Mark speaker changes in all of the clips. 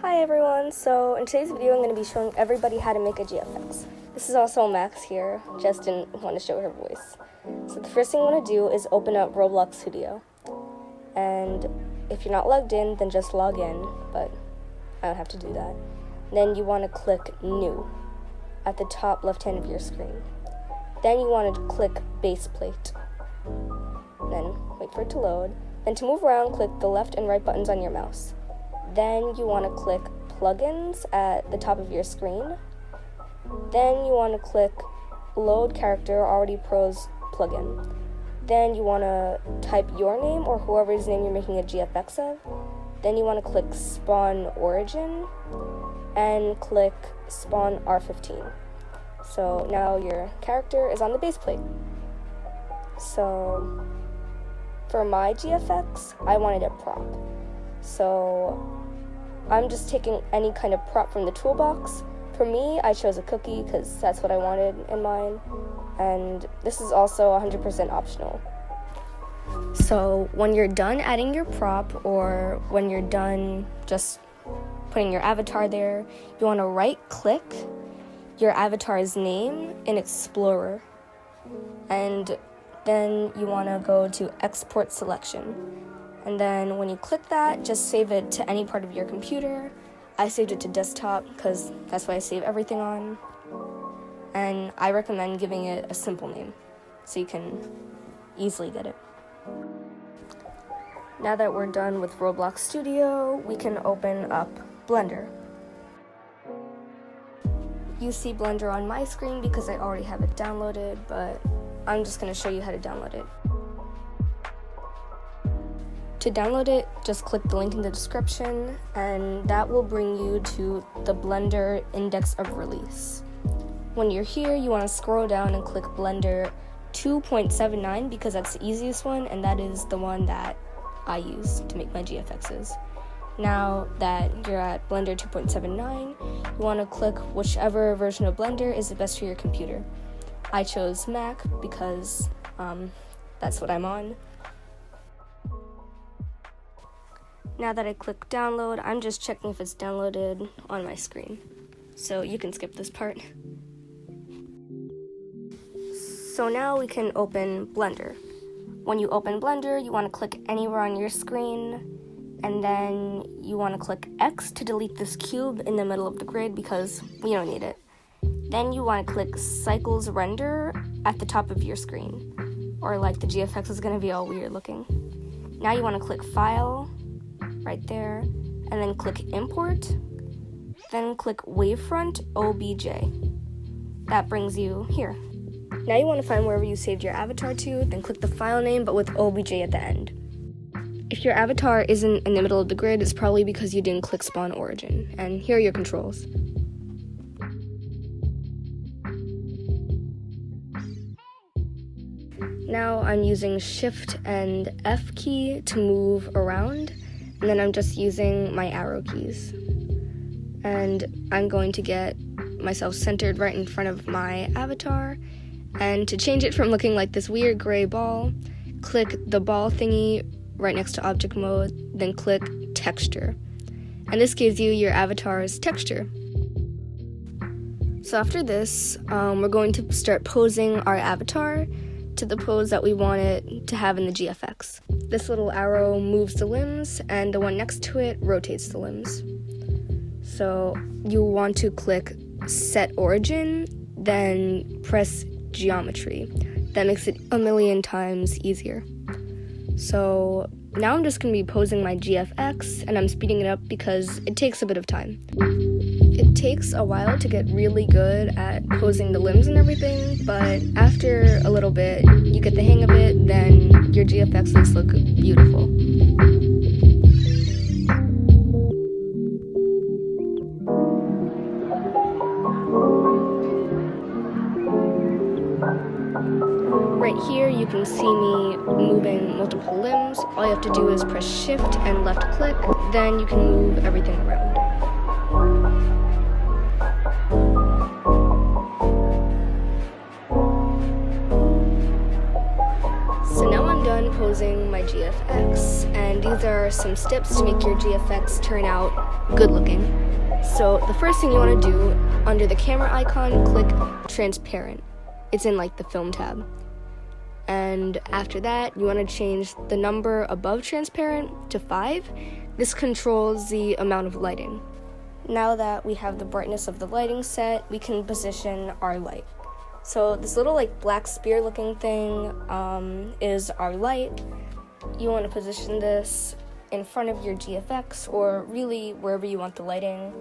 Speaker 1: Hi everyone, so in today's video I'm going to be showing everybody how to make a GFX. This is also Max here, Jess didn't want to show her voice. So the first thing you want to do is open up Roblox Studio. And if you're not logged in, then just log in, but I don't have to do that. Then you want to click New at the top left hand of your screen. Then you want to click Base Plate. Then wait for it to load. Then to move around, click the left and right buttons on your mouse. Then you want to click Plugins at the top of your screen. Then you want to click Load Character Already Pros plugin. Then you want to type your name or whoever's name you're making a GFX of. Then you want to click Spawn Origin and click Spawn R15. So now your character is on the base plate. So for my GFX, I wanted a prop. So I'm just taking any kind of prop from the toolbox. For me, I chose a cookie because that's what I wanted in mine. And this is also 100% optional. So when you're done adding your prop, or when you're done just putting your avatar there, you want to right-click your avatar's name in Explorer. And then you want to go to Export Selection. And then when you click that, just save it to any part of your computer. I saved it to desktop because that's what I save everything on. And I recommend giving it a simple name so you can easily get it. Now that we're done with Roblox Studio, we can open up Blender. You see Blender on my screen because I already have it downloaded, but I'm just going to show you how to download it. To download it, just click the link in the description, and that will bring you to the Blender Index of Release. When you're here, you want to scroll down and click Blender 2.79 because that's the easiest one, and that is the one that I use to make my GFXs. Now that you're at Blender 2.79, you want to click whichever version of Blender is the best for your computer. I chose Mac because that's what I'm on. Now that I click download, I'm just checking if it's downloaded on my screen. So you can skip this part. So now we can open Blender. When you open Blender, you want to click anywhere on your screen, and then you want to click X to delete this cube in the middle of the grid because we don't need it. Then you want to click Cycles Render at the top of your screen, or like the GFX is going to be all weird looking. Now you want to click File, right there, and then click Import, then click Wavefront OBJ. That brings you here. Now you want to find wherever you saved your avatar to, then click the file name but with OBJ at the end. If your avatar isn't in the middle of the grid, it's probably because you didn't click Spawn Origin, and here are your controls. Now I'm using Shift and F key to move around, and then I'm just using my arrow keys. And I'm going to get myself centered right in front of my avatar. And to change it from looking like this weird gray ball, click the ball thingy right next to object mode, then click texture. And this gives you your avatar's texture. So after this, we're going to start posing our avatar to the pose that we want it to have in the GFX. This little arrow moves the limbs, and the one next to it rotates the limbs. So you want to click Set Origin, then press Geometry. That makes it a million times easier. So now I'm just going to be posing my GFX, and I'm speeding it up because it takes a bit of time. It takes a while to get really good at posing the limbs and everything, but after a little bit, you get the hang of it, then your GFXs look beautiful. Right here, you can see me moving multiple limbs. All you have to do is press Shift and left click, then you can move everything around. So now I'm done posing my GFX, and these are some steps to make your GFX turn out good looking. So the first thing you want to do, under the camera icon, click transparent. It's in like the film tab. And after that, you want to change the number above transparent to 5. This controls the amount of lighting. Now that we have the brightness of the lighting set, we can position our light. So this little like black spear looking thing is our light. You want to position this in front of your GFX, or really wherever you want the lighting.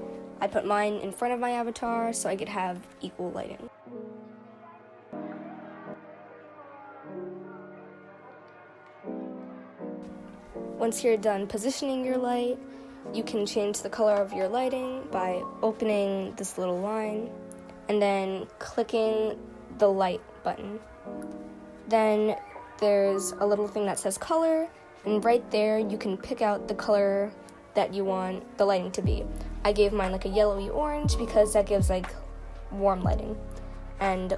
Speaker 1: I put mine in front of my avatar so I could have equal lighting. Once you're done positioning your light, you can change the color of your lighting by opening this little line and then clicking the light button. Then there's a little thing that says color, and right there you can pick out the color that you want the lighting to be. I gave mine like a yellowy orange because that gives like warm lighting. And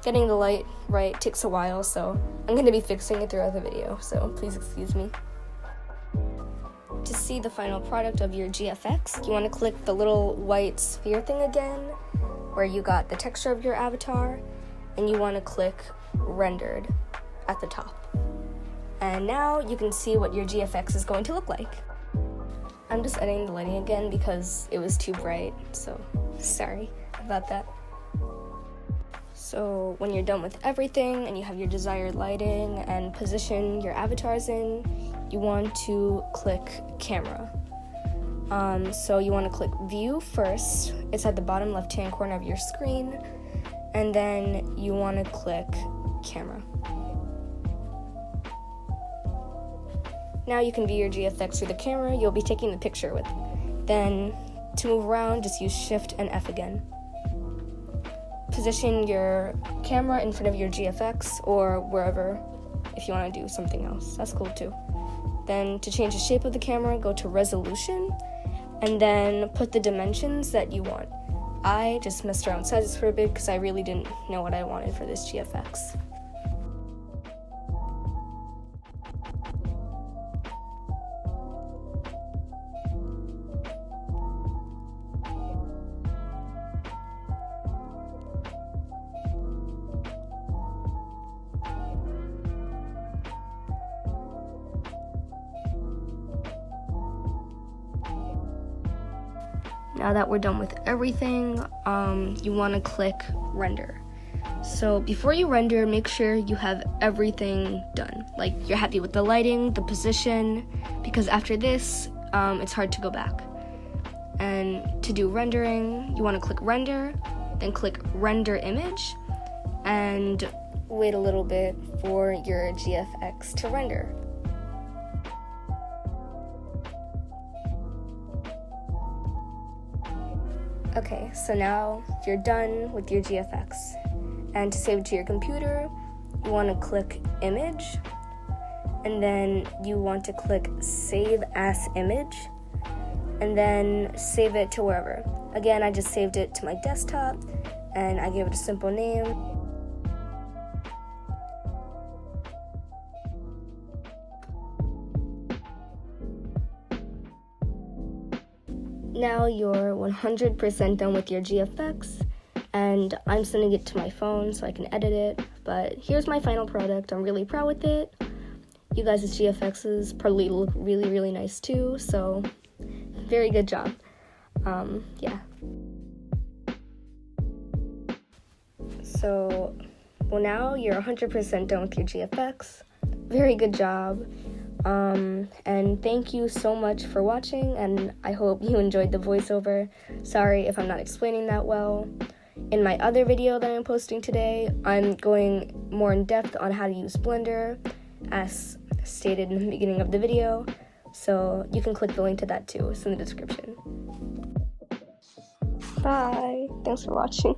Speaker 1: getting the light right takes a while, so I'm going to be fixing it throughout the video, so please excuse me. To see the final product of your GFX, you want to click the little white sphere thing again, where you got the texture of your avatar, and you want to click rendered at the top. And now you can see what your GFX is going to look like. I'm just editing the lighting again because it was too bright, so sorry about that. So when you're done with everything and you have your desired lighting and position your avatars in, you want to click camera. So you want to click view first. It's at the bottom left-hand corner of your screen. And then you want to click camera. Now you can view your GFX through the camera you'll be taking the picture with. Then to move around, just use Shift and F again. Position your camera in front of your GFX or wherever if you want to do something else. That's cool too. Then to change the shape of the camera, go to resolution and then put the dimensions that you want. I just messed around with sizes for a bit because I really didn't know what I wanted for this GFX. Now that we're done with everything, you want to click render. So before you render, make sure you have everything done. Like you're happy with the lighting, the position, because after this, it's hard to go back. And to do rendering, you want to click render, then click render image, and wait a little bit for your GFX to render. Okay, so now you're done with your GFX. And to save it to your computer, you want to click image, and then you want to click save as image, and then save it to wherever. Again, I just saved it to my desktop, and I gave it a simple name. Now you're 100% done with your GFX, and I'm sending it to my phone so I can edit it, but here's my final product. I'm really proud with it. You guys' GFXs probably look really, really nice too, so very good job. Yeah. So, well, now you're 100% done with your GFX. Very good job. And thank you so much for watching, and I hope you enjoyed the voiceover. Sorry if I'm not explaining that well. In my other video that I'm posting today, I'm going more in depth on how to use Blender, as stated in the beginning of the video, so you can click the link to that too. It's in the description. Bye. Thanks for watching.